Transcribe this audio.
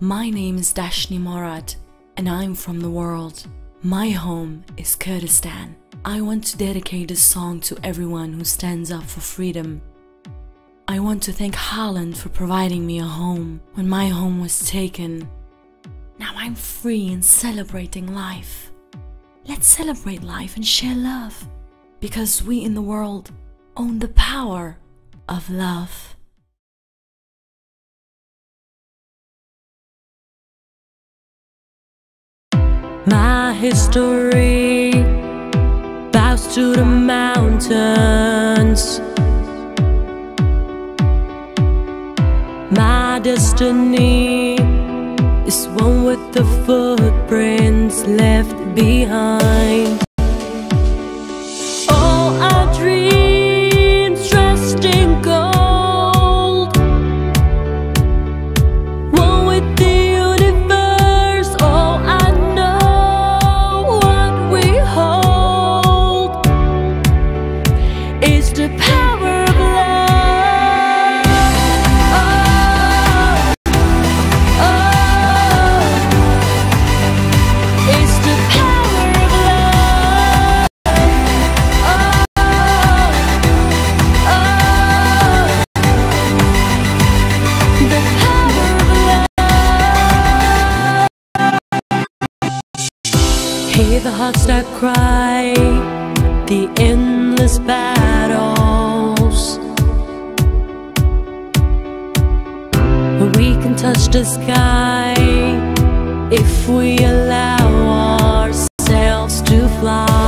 My name is Dashni Morad, and I'm from the world. My home is Kurdistan. I want to dedicate this song to everyone who stands up for freedom. I want to thank Holland for providing me a home when my home was taken. Now I'm free and celebrating life. Let's celebrate life and share love, because we in the world own the power of love. My history bows to the mountains. My destiny is one with the footprints left behind. All our dreams dressed in gold, one with the universe. All I know, what we hold is the power of love. Oh, it's the power of love. The power of love. Hear the hearts that cry, the endless battles. We can touch the sky if we allow ourselves to fly.